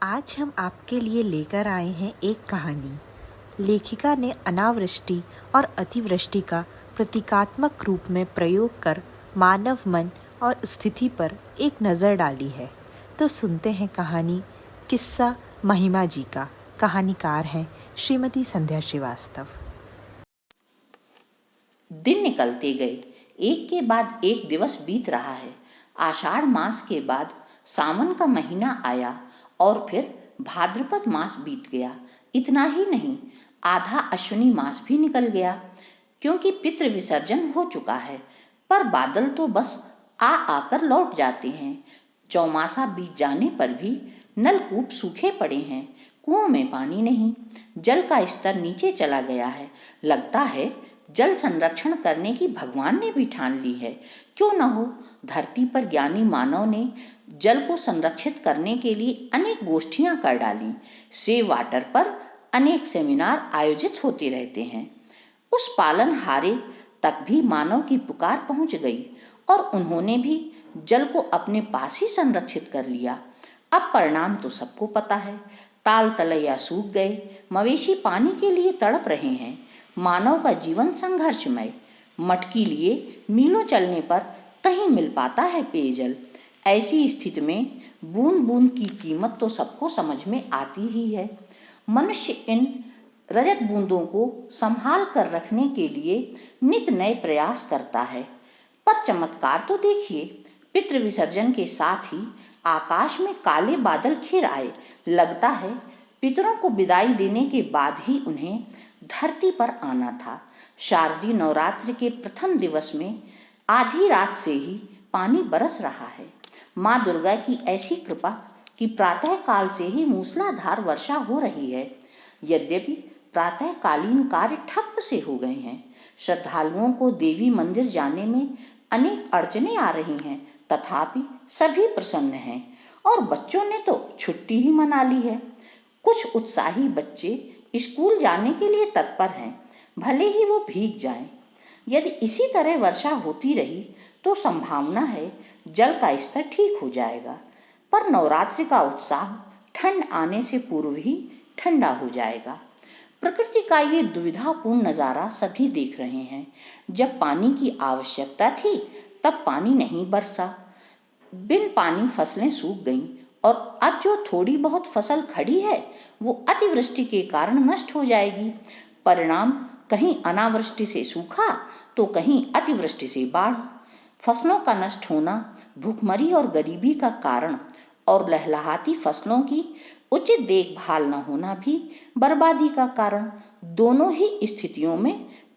आज हम आपके लिए लेकर आए हैं एक कहानी। लेखिका ने अनावृष्टि और अतिवृष्टि का प्रतीकात्मक रूप में प्रयोग कर मानव मन और स्थिति पर एक नज़र डाली है। तो सुनते हैं कहानी किस्सा महिमा जी का। कहानीकार हैं श्रीमती संध्या श्रीवास्तव। दिन निकलते गए, एक के बाद एक दिवस बीत रहा है। आषाढ़ मास के बाद सावन का महीना आया और फिर भाद्रपद मास बीत गया। इतना ही नहीं, आधा अश्विनी मास भी निकल गया, क्योंकि पितृ विसर्जन हो चुका है। पर बादल तो बस आ आकर लौट जाते हैं। चौमासा बीत जाने पर भी नलकूप सूखे पड़े हैं, कुओं में पानी नहीं, जल का स्तर नीचे चला गया है। लगता है जल संरक्षण करने की भगवान ने भी ठान ली है। क्यों न हो, धरती पर ज्ञानी मानव ने जल को संरक्षित करने के लिए अनेक गोष्ठियां कर डाली। सेव वाटर पर अनेक सेमिनार आयोजित होते रहते हैं। उस पालनहारे तक भी मानव की पुकार पहुंच गई और उन्होंने भी जल को अपने पास ही संरक्षित कर लिया। अब परिणाम तो सबको पता है। ताल तलैया सूख गए, मवेशी पानी के लिए तड़प रहे हैं। मानव का जीवन संघर्षमय। मटकी लिए मीलों चलने पर कहीं मिल पाता है पेयजल। ऐसी स्थिति में बूंद बूंद की कीमत तो सबको समझ में आती ही है। मनुष्य इन रजत बूंदों को संभाल कर रखने के लिए नित नए प्रयास करता है। पर चमत्कार तो देखिए, पितृ विसर्जन के साथ ही आकाश में काले बादल घिर आए। लगता है पितरों को विदाई देने के बाद ही उन्हें धरती पर आना था। शारदीय नवरात्र के प्रथम दिवस में आधी रात से ही पानी बरस रहा है। माँ दुर्गा की ऐसी कृपा कि प्रातः काल से ही मूसलाधार वर्षा हो रही है। यद्यपि प्रातःकालीन कार्य ठप्प से हो गए हैं, श्रद्धालुओं को देवी मंदिर जाने में अनेक अड़चने आ रही हैं, तथापि सभी प्रसन्न हैं और बच्चों ने तो छुट्टी ही मना ली है। कुछ उत्साही बच्चे स्कूल जाने के लिए तत्पर हैं, भले ही वो भीग जाएं। यदि इसी तरह वर्षा होती रही तो संभावना है जल का स्तर ठीक हो जाएगा। पर नवरात्रि का उत्साह ठंड आने से पूर्व ही ठंडा हो जाएगा। प्रकृति का ये दुविधापूर्ण नज़ारा सभी देख रहे हैं। जब पानी की आवश्यकता थी तब पानी नहीं बरसा, बिन पानी फसलें सूख गईं और अब जो थोड़ी बहुत फसल खड़ी है वो अतिवृष्टि के कारण नष्ट हो जाएगी। परिणाम कहीं अनावृष्टि से सूखा तो कहीं अतिवृष्टि से बाढ़। फसलों का नष्ट होना भूखमरी और गरीबी का कारण और लहलहाती फसलों की उचित देखभाल न होना भी बर्बादी का कारण। दोनों ही स्थितियों में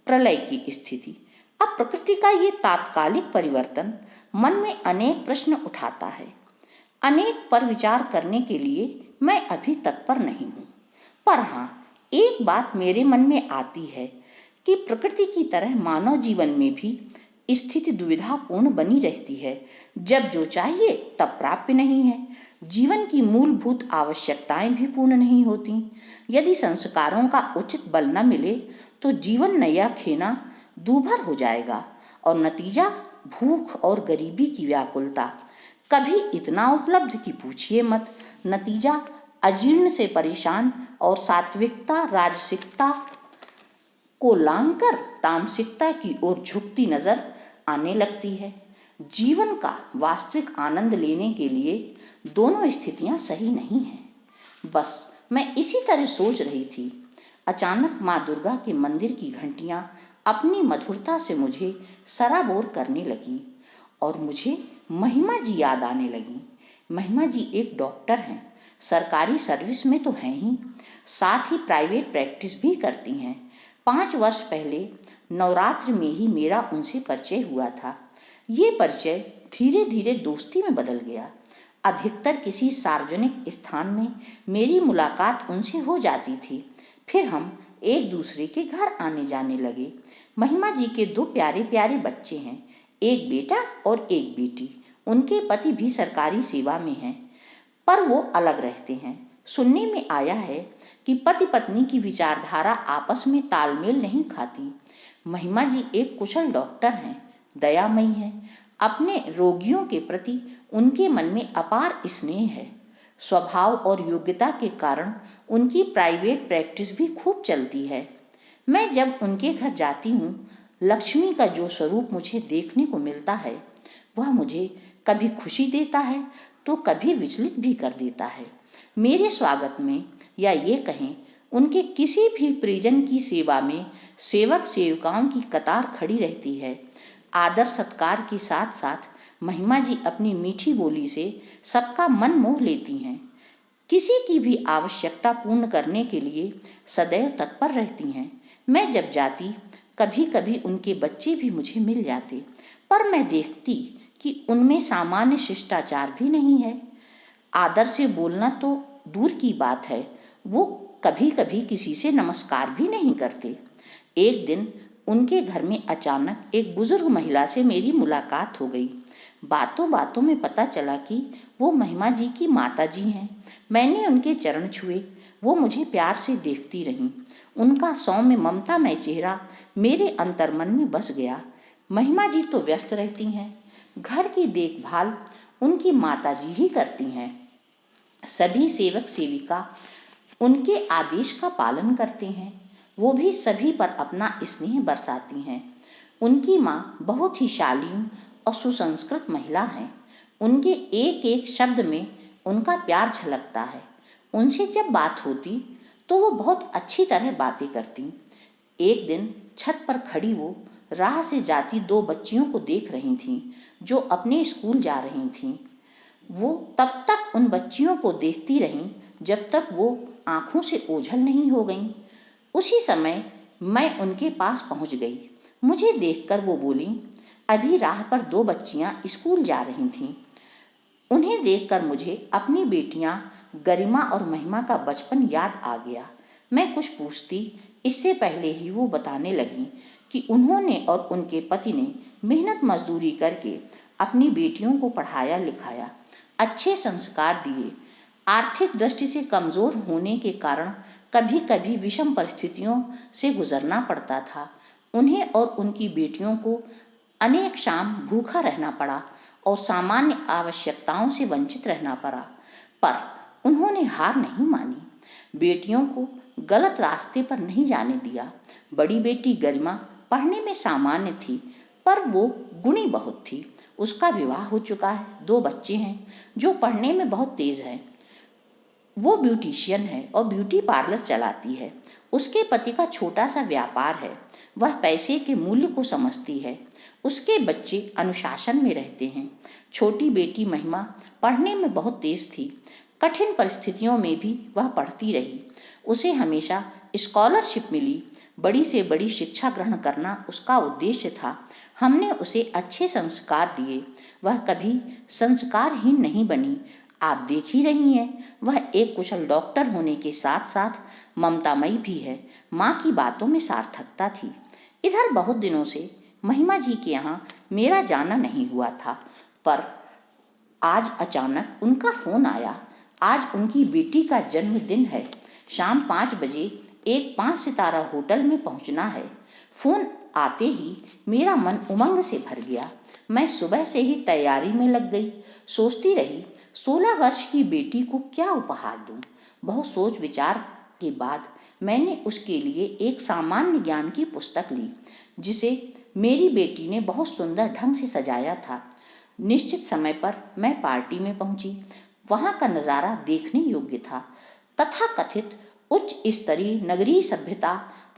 प्रलय की स्थिति। अब प्रकृति का ये तात्कालिक परिवर्तन मन में अनेक प्रश्न उठाता है। अनेक पर विचार करने के लिए मैं अभी तत्पर नहीं हूँ। पर हाँ, एक बात मेरे मन में आती है कि प्रकृति की तरह मानव जीवन में भी स्थिति दुविधापूर्ण बनी रहती है। जब जो चाहिए तब प्राप्य नहीं है। जीवन की मूलभूत आवश्यकताएं भी पूर्ण नहीं होती। यदि संस्कारों का उचित बल न मिले तो जीवन नया खेना दूभर हो जाएगा और नतीजा भूख और गरीबी की व्याकुलता। कभी इतना उपलब्ध कि पूछिए मत। नतीजा अजीर्ण से परेशान और सात्विकता राजसिकता को लांघकर तामसिकता की ओर झुकती नजर आने लगती है। जीवन का वास्तविक आनंद लेने के लिए दोनों स्थितियां सही नहीं हैं। बस मैं इसी तरह सोच रही थी, अचानक माँ दुर्गा के मंदिर की घंटियां अपनी मधुरता से मुझे सराबोर करने लगी और मुझे महिमा जी याद आने लगी। महिमा जी एक डॉक्टर हैं, सरकारी सर्विस में तो हैं ही, साथ ही प्राइवेट प्रैक्टिस भी करती हैं। 5 वर्ष पहले नवरात्र में ही मेरा उनसे परिचय हुआ था। ये परिचय धीरे धीरे दोस्ती में बदल गया। अधिकतर किसी सार्वजनिक स्थान में मेरी मुलाकात उनसे हो जाती थी। फिर हम एक दूसरे के घर आने जाने लगे। महिमा जी के 2 प्यारे प्यारे बच्चे हैं, एक बेटा और एक बेटी। उनके पति भी सरकारी सेवा में हैं, पर वो अलग रहते हैं। सुनने में आया है कि पति पत्नी की विचारधारा आपस में तालमेल नहीं खाती। महिमा जी एक कुशल डॉक्टर हैं, दयामयी हैं। अपने रोगियों के प्रति उनके मन में अपार स्नेह है। स्वभाव और योग्यता के कारण उनकी प्राइवेट प्रैक्टिस भी खूब चलती है। मैं जब उनके घर जाती हूँ, लक्ष्मी का जो स्वरूप मुझे देखने को मिलता है वह मुझे कभी खुशी देता है तो कभी विचलित भी कर देता है। मेरे स्वागत में या ये कहें उनके किसी भी परिजन की सेवा में सेवक सेविकाओं की कतार खड़ी रहती है। आदर सत्कार के साथ साथ महिमा जी अपनी मीठी बोली से सबका मन मोह लेती हैं। किसी की भी आवश्यकता पूर्ण करने के लिए सदैव तत्पर रहती हैं। मैं जब जाती कभी कभी उनके बच्चे भी मुझे मिल जाते, पर मैं देखती कि उनमें सामान्य शिष्टाचार भी नहीं है। आदर से बोलना तो दूर की बात है, वो कभी कभी किसी से नमस्कार भी नहीं करते। एक दिन उनके घर में अचानक एक बुजुर्ग महिला से मेरी मुलाकात हो गई। बातों बातों में पता चला कि वो महिमा जी की माता जी हैं। मैंने उनके चरण छुए, वो मुझे प्यार से देखती रहीं। उनका सौम्य ममतामय चेहरा मेरे अंतर्मन में बस गया। महिमा जी तो व्यस्त रहती हैं, घर की देखभाल उनकी माता जी ही करती हैं। सभी सेवक सेविका उनके आदेश का पालन करते हैं, वो भी सभी पर अपना स्नेह बरसाती हैं। उनकी माँ बहुत ही शालीन और सुसंस्कृत महिला हैं। उनके एक एक शब्द में उनका प्यार झलकता है। उनसे जब बात होती तो वो बहुत अच्छी तरह बातें करती। एक दिन छत पर खड़ी वो राह से जाती दो बच्चियों को देख रही थीं जो अपने स्कूल जा रही थीं। वो तब तक उन बच्चियों को देखती रहीं जब तक वो आंखों से ओझल नहीं हो गईं। उसी समय मैं उनके पास पहुंच गई। मुझे देखकर वो बोली, अभी राह पर दो बच्चियां स्कूल जा रही थीं। उन्हें देखकर मुझे अपनी बेटियां गरिमा और महिमा का बचपन याद आ गया। मैं कुछ पूछती इससे पहले ही वो बताने लगी कि उन्होंने और उनके पति ने मेहनत मजदूरी करके अपनी बेटियों को पढ़ाया लिखाया, अच्छे संस्कार दिए। आर्थिक दृष्टि से कमजोर होने के कारण कभी कभी विषम परिस्थितियों से गुजरना पड़ता था। उन्हें और उनकी बेटियों को अनेक शाम भूखा रहना पड़ा और सामान्य आवश्यकताओं से वंचित रहना पड़ा, पर उन्होंने हार नहीं मानी। बेटियों को गलत रास्ते पर नहीं जाने दिया। बड़ी बेटी गरिमा पढ़ने में सामान्य थी, पर वो गुणी बहुत थी। उसका विवाह हो चुका है, दो बच्चे हैं जो पढ़ने में बहुत तेज हैं। वो ब्यूटिशियन है और ब्यूटी पार्लर चलाती है। उसके पति का छोटा सा व्यापार है, वह पैसे के मूल्य को समझती है। उसके बच्चे अनुशासन में रहते हैं। छोटी बेटी महिमा पढ़ने में बहुत तेज थी। कठिन परिस्थितियों में भी वह पढ़ती रही। उसे हमेशा स्कॉलरशिप मिली। बड़ी से बड़ी शिक्षा ग्रहण करना उसका उद्देश्य था। हमने उसे अच्छे संस्कार दिए, वह कभी संस्कारहीन नहीं बनी। आप देख ही रही हैं, वह एक कुशल डॉक्टर होने के साथ साथ ममतामयी भी है। माँ की बातों में सार्थकता थी। इधर बहुत दिनों से महिमा जी के यहाँ मेरा जाना नहीं हुआ था, पर आज अचानक उनका फोन आया। आज उनकी बेटी का जन्मदिन है। शाम 5 बजे एक 5 सितारा होटल में पहुंचना है। फोन आते ही मेरा मन उमंग से भर गया। मैं सुबह से ही तैयारी में लग गई। सोचती रही 16 वर्ष की बेटी को क्या उपहार दूं। बहुत सोच विचार के बाद मैंने उसके लिए एक सामान्य ज्ञान की पुस्तक ली, जिसे मेरी बेटी ने बहुत सुंदर ढंग से सजाया था। निश्चित समय पर मैं पार्टी में पहुंची। वहां का नजारा देखने योग्य था। तथाकथित उच्च स्तरीय नगरीय सभ्यता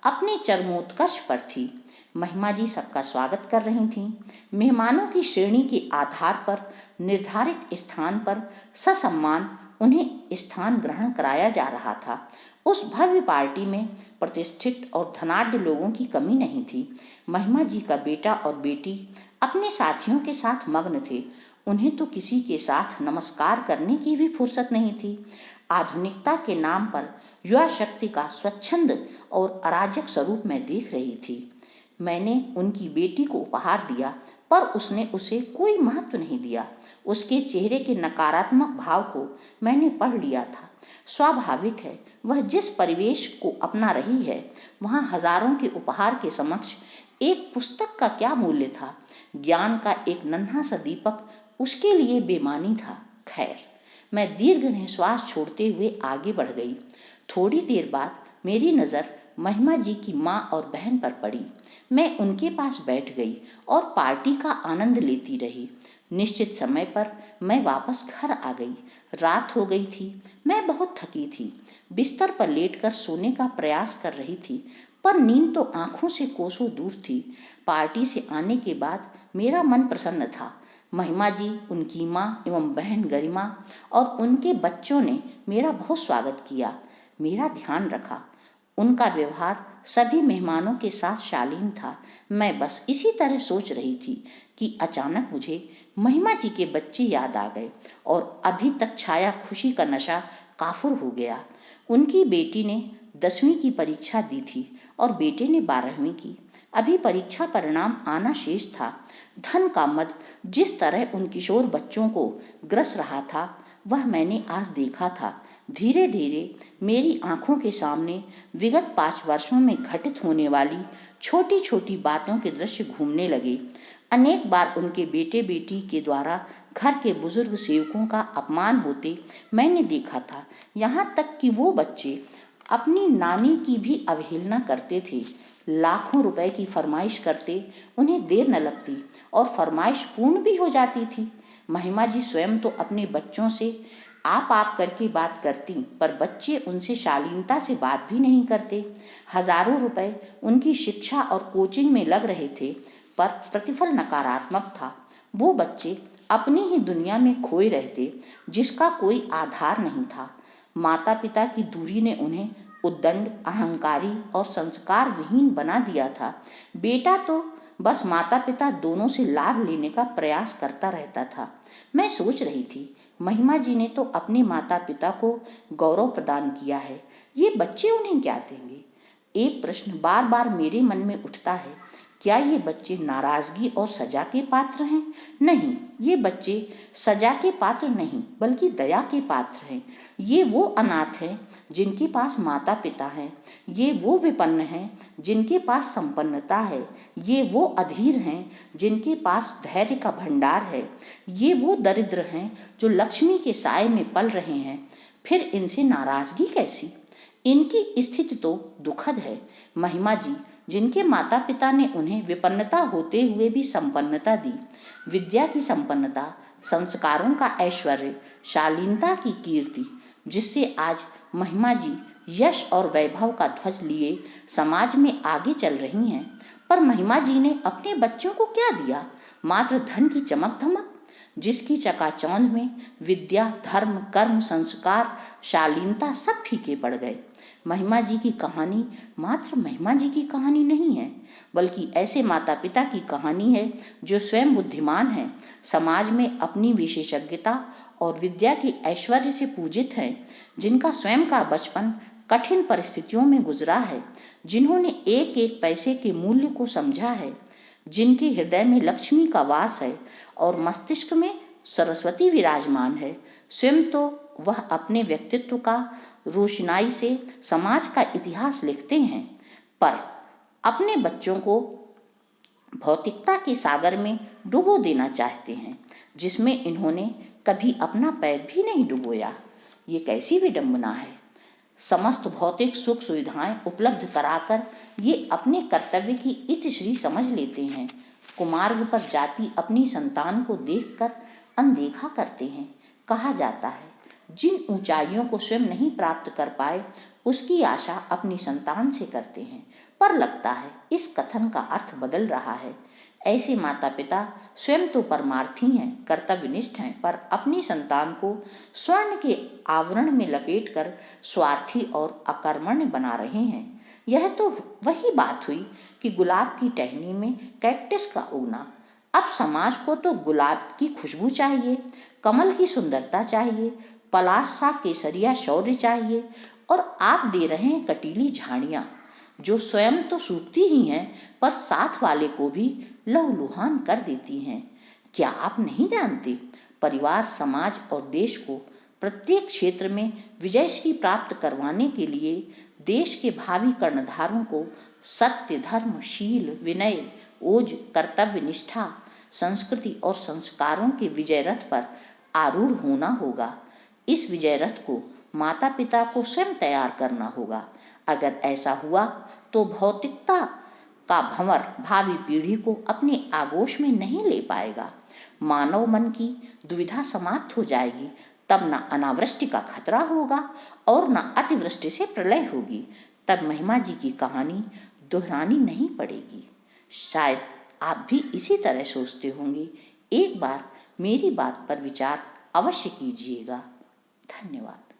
अपने चरमोत्कर्ष पर थी। महिमा जी सबका स्वागत कर रही थीं। मेहमानों की श्रेणी के आधार पर निर्धारित स्थान पर ससम्मान उन्हें स्थान ग्रहण कराया जा रहा था। उस भव्य पार्टी में प्रतिष्ठित और धनाढ्य लोगों की कमी नहीं थी। महिमा जी का बेटा और बेटी अपने साथियों के साथ मग्न थे। उन्हें तो किसी के साथ नमस्कार करने की भी फुर्सत नहीं थी। आधुनिकता के नाम पर युवा शक्ति का स्वच्छंद और अराजक स्वरूप मैं देख रही थी। मैंने उनकी बेटी को उपहार दिया, पर उसने उसे कोई महत्व नहीं दिया। उसके चेहरे के नकारात्मक भाव को मैंने पढ़ लिया था। स्वाभाविक है, वह जिस परिवेश को अपना रही है, वहां हजारों के उपहार के समक्ष एक पुस्तक का क्या मूल्य था। ज्ञान का एक नन्हा सा दीपक उसके लिए बेमानी था। खैर, मैं दीर्घ निश्वास छोड़ते हुए आगे बढ़ गई। थोड़ी देर बाद मेरी नज़र महिमा जी की माँ और बहन पर पड़ी। मैं उनके पास बैठ गई और पार्टी का आनंद लेती रही। निश्चित समय पर मैं वापस घर आ गई। रात हो गई थी। मैं बहुत थकी थी। बिस्तर पर लेटकर सोने का प्रयास कर रही थी, पर नींद तो आंखों से कोसों दूर थी। पार्टी से आने के बाद मेरा मन प्रसन्न था। महिमा जी, उनकी माँ एवं बहन गरिमा और उनके बच्चों ने मेरा बहुत स्वागत किया, मेरा ध्यान रखा। उनका व्यवहार सभी मेहमानों के साथ शालीन था। मैं बस इसी तरह सोच रही थी कि अचानक मुझे महिमा जी के बच्चे याद आ गए और अभी तक छाया खुशी का नशा काफुर हो गया। उनकी बेटी ने 10वीं की परीक्षा दी थी और बेटे ने 12वीं की। अभी परीक्षा परिणाम आना शेष था। धन का मद जिस तरह उन किशोर बच्चों को ग्रस रहा था, वह मैंने आज देखा था। धीरे धीरे मेरी आंखों के सामने विगत 5 वर्षों में घटित होने वाली छोटी छोटी बातों के दृश्य घूमने लगे। अनेक बार उनके बेटे बेटी के द्वारा घर के बुजुर्ग सेवकों का अपमान होते मैंने देखा था। यहाँ तक कि वो बच्चे अपनी नानी की भी अवहेलना करते थे। लाखों रुपए की फरमाइश करते, उन्हें देर न लगती और फरमाइश पूर्ण भी हो जाती थी। महिमा जी स्वयं तो अपने बच्चों से आप करके बात करती, पर बच्चे उनसे शालीनता से बात भी नहीं करते। हजारों रुपए उनकी शिक्षा और कोचिंग में लग रहे थे, पर प्रतिफल नकारात्मक था। वो बच्चे अपनी ही दुनिया में खोए रहते, जिसका कोई आधार नहीं था। माता पिता की दूरी ने उन्हें उद्दंड, अहंकारी और संस्कार विहीन बना दिया था। बेटा तो बस माता पिता दोनों से लाभ लेने का प्रयास करता रहता था। मैं सोच रही थी, महिमा जी ने तो अपने माता पिता को गौरव प्रदान किया है, ये बच्चे उन्हें क्या देंगे? एक प्रश्न बार बार मेरे मन में उठता है, क्या ये बच्चे नाराजगी और सजा के पात्र हैं? नहीं, ये बच्चे सजा के पात्र नहीं, बल्कि दया के पात्र हैं। ये वो अनाथ हैं जिनके पास माता पिता हैं। ये वो विपन्न हैं जिनके पास संपन्नता है। ये वो अधीर हैं जिनके पास धैर्य का भंडार है। ये वो दरिद्र हैं जो लक्ष्मी के साए में पल रहे हैं। फिर इनसे नाराजगी कैसी? इनकी स्थिति तो दुखद है। महिमा जी, जिनके माता पिता ने उन्हें विपन्नता होते हुए भी संपन्नता दी, विद्या की संपन्नता, संस्कारों का ऐश्वर्य, शालीनता की कीर्ति, जिससे आज महिमा जी यश और वैभव का ध्वज लिए समाज में आगे चल रही हैं। पर महिमा जी ने अपने बच्चों को क्या दिया? मात्र धन की चमक धमक, जिसकी चकाचौंध में विद्या, धर्म, कर्म, संस्कार, शालीनता सब फीके पड़ गए। महिमा जी की कहानी मात्र महिमा जी की कहानी नहीं है, बल्कि ऐसे माता पिता की कहानी है जो स्वयं बुद्धिमान हैं, समाज में अपनी विशेषज्ञता और विद्या के ऐश्वर्य से पूजित हैं, जिनका स्वयं का बचपन कठिन परिस्थितियों में गुजरा है, जिन्होंने एक एक पैसे के मूल्य को समझा है, जिनके हृदय में लक्ष्मी का वास है और मस्तिष्क में सरस्वती विराजमान है। स्वयं तो वह अपने व्यक्तित्व का रोशनाई से समाज का इतिहास लिखते हैं, पर अपने बच्चों को भौतिकता के सागर में डुबो देना चाहते हैं, जिसमें इन्होंने कभी अपना पैर भी नहीं डुबोया। ये कैसी विडंबना है! समस्त भौतिक सुख सुविधाएं उपलब्ध कराकर ये अपने कर्तव्य की इतिश्री समझ लेते हैं। कुमार्ग पर जाति अपनी संतान को देखकर अनदेखा करते हैं। कहा जाता है, जिन ऊंचाइयों को स्वयं नहीं प्राप्त कर पाए, उसकी आशा अपनी संतान से करते हैं। पर लगता है इस कथन का अर्थ बदल रहा है। ऐसे माता पिता स्वयं तो परमार्थी हैं, कर्तव्यनिष्ठ हैं, पर अपनी संतान को स्वर्ण के आवरण में लपेटकर स्वार्थी और अकर्मण्य बना रहे हैं। यह तो वही बात हुई कि गुलाब की टहनी में कैक्टस का उगना। अब समाज को तो गुलाब की खुशबू चाहिए, कमल की सुंदरता चाहिए, पलाश सा केसरिया शौर्य चाहिए, और आप दे रहे हैं कटीली झाड़ियाँ, जो स्वयं तो सूखती ही हैं, पर साथ वाले को भी लहूलुहान कर देती हैं। क्या आप नहीं जानते, परिवार, समाज और देश को प्रत्येक क्षेत्र में विजयश्री प्राप्त करवाने के लिए देश के भावी कर्णधारों को सत्य, धर्म, शील, विनय, ओज, कर्तव्य निष्ठा, संस्कृति और संस्कारों के विजय रथ पर आरूढ़ होना होगा। इस विजय रथ को माता पिता को स्वयं तैयार करना होगा। अगर ऐसा हुआ तो भौतिकता का भंवर भावी पीढ़ी को अपने आगोश में नहीं ले पाएगा। मानव मन की दुविधा समाप्त हो जाएगी। तब न अनावृष्टि का खतरा होगा और न अतिवृष्टि से प्रलय होगी। तब महिमा जी की कहानी दोहरानी नहीं पड़ेगी। शायद आप भी इसी तरह सोचते होंगे। एक बार मेरी बात पर विचार अवश्य कीजिएगा। धन्यवाद।